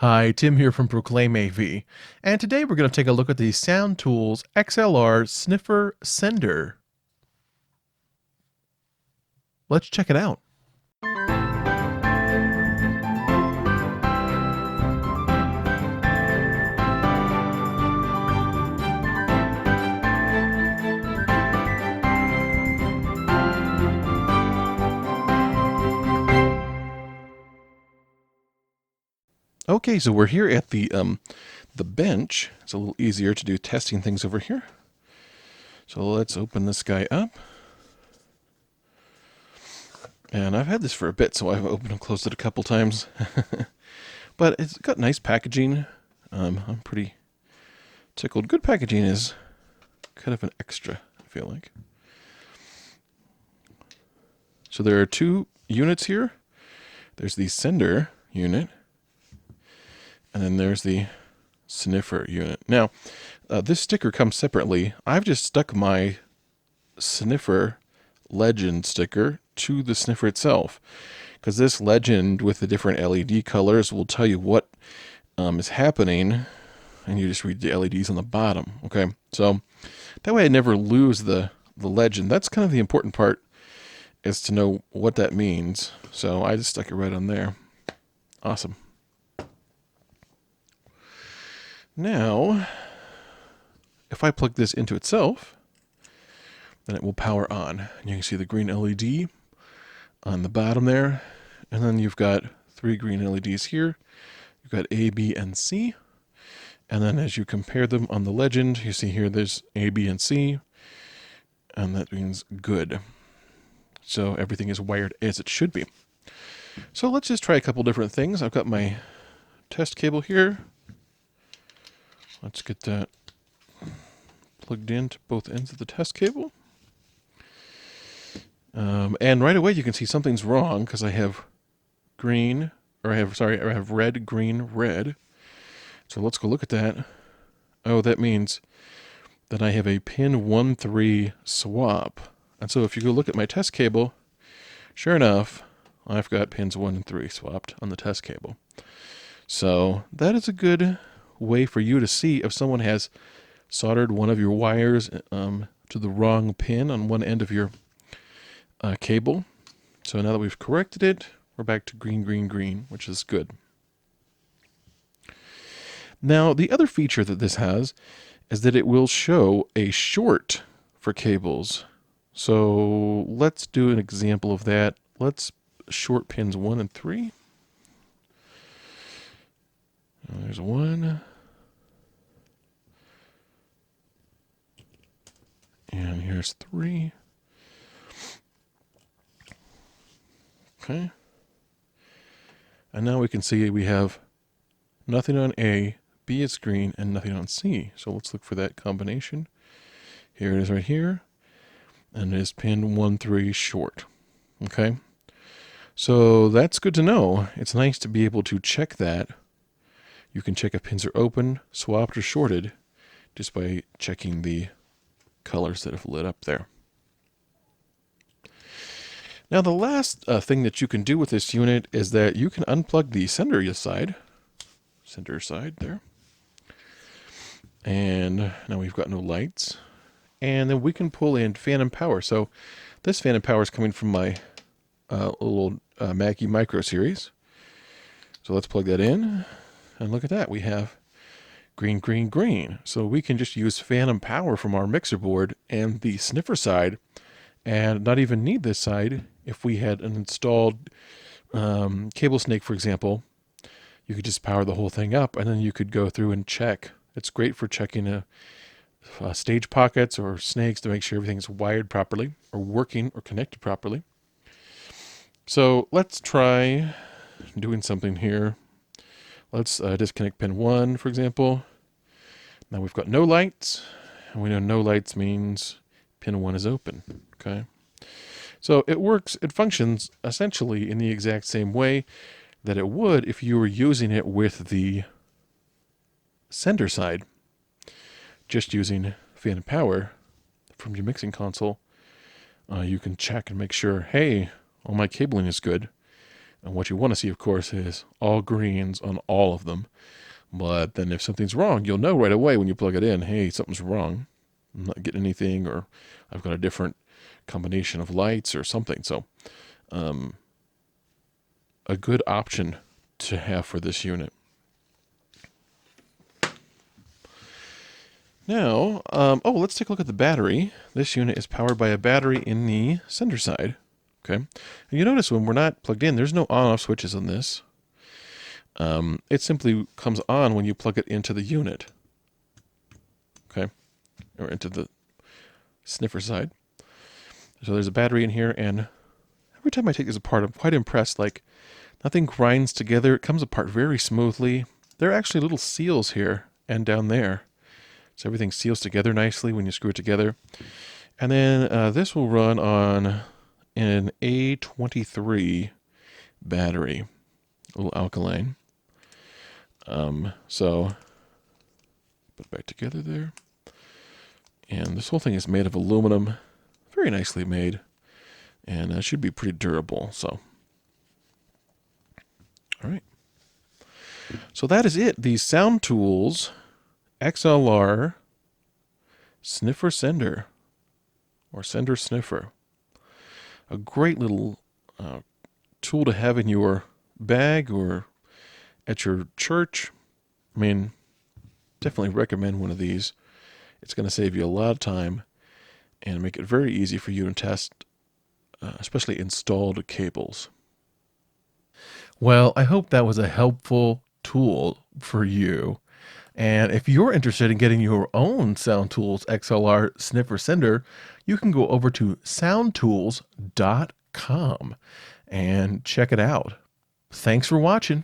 Hi, Tim here from Proclaim AV, and today we're going to take a look at the Soundtools XLR Sniffer Sender. Let's check it out. Okay, so we're here at the bench. It's a little easier to do testing things over here. So let's open this guy up. And I've had this for a bit, so I've opened and closed it a couple times. But it's got nice packaging. I'm pretty tickled. Good packaging is kind of an extra, I feel like. So there are two units here. There's the sender unit, and then there's the Sniffer unit. Now, this sticker comes separately. I've just stuck my Sniffer legend sticker to the Sniffer itself, because this legend with the different LED colors will tell you what is happening, and you just read the LEDs on the bottom. Okay, so that way I never lose the legend. That's kind of the important part, is to know what that means. So I just stuck it right on there. Awesome. Now, if I plug this into itself, then it will power on. And you can see the green LED on the bottom there. And then you've got three green LEDs here. You've got A, B, and C. And then as you compare them on the legend, you see here there's A, B, and C. And that means good. So everything is wired as it should be. So let's just try a couple different things. I've got my test cable here. Let's get that plugged into both ends of the test cable. And right away you can see something's wrong, because I have I have red, green, red. So let's go look at that. Oh, that means that I have a pin 1-3 swap. And so if you go look at my test cable, sure enough, I've got pins 1 and 3 swapped on the test cable. So that is a good way for you to see if someone has soldered one of your wires to the wrong pin on one end of your cable. So now that we've corrected it, we're back to green, green, green, which is good. Now, the other feature that this has is that it will show a short for cables. So let's do an example of that. Let's short pins 1 and 3. There's 1. And here's 3. Okay. And now we can see we have nothing on A, B is green, and nothing on C. So let's look for that combination. Here it is right here. And it is pin 1-3 short. Okay. So that's good to know. It's nice to be able to check that. You can check if pins are open, swapped, or shorted just by checking the colors that have lit up there. Now the last thing that you can do with this unit is that you can unplug the center side there. And now we've got no lights. And then we can pull in phantom power. So this phantom power is coming from my little Mackie Micro series. So let's plug that in. And look at that. We have green, green, green. So we can just use phantom power from our mixer board and the Sniffer side, and not even need this side. If we had an installed cable snake, for example, you could just power the whole thing up, and then you could go through and check. It's great for checking stage pockets or snakes to make sure everything's wired properly or working or connected properly. So let's try doing something here. Let's disconnect pin 1, for example. Now we've got no lights, and we know no lights means pin 1 is open. Okay. So it functions essentially in the exact same way that it would if you were using it with the sender side, just using phantom power from your mixing console. You can check and make sure, hey, all my cabling is good. And what you want to see, of course, is all greens on all of them. But then if something's wrong, you'll know right away when you plug it in, hey, something's wrong. I'm not getting anything, or I've got a different combination of lights or something. So a good option to have for this unit. Now, let's take a look at the battery. This unit is powered by a battery in the sender side. Okay, and you notice when we're not plugged in, there's no on-off switches on this. It simply comes on when you plug it into the unit. Okay, or into the Sniffer side. So there's a battery in here, and every time I take this apart, I'm quite impressed. Like, nothing grinds together. It comes apart very smoothly. There are actually little seals here and down there. So everything seals together nicely when you screw it together. And then this will run on an A23 battery, a little alkaline. So put it back together there. And this whole thing is made of aluminum, very nicely made, and it should be pretty durable. So, all right. So that is it. The Soundtools XLR Sniffer Sender, or Sender Sniffer. A great little tool to have in your bag or at your church. I mean, definitely recommend one of these. It's going to save you a lot of time and make it very easy for you to test, especially installed cables. Well, I hope that was a helpful tool for you. And if you're interested in getting your own Soundtools XLR Sniffer Sender, you can go over to soundtools.com and check it out. Thanks for watching.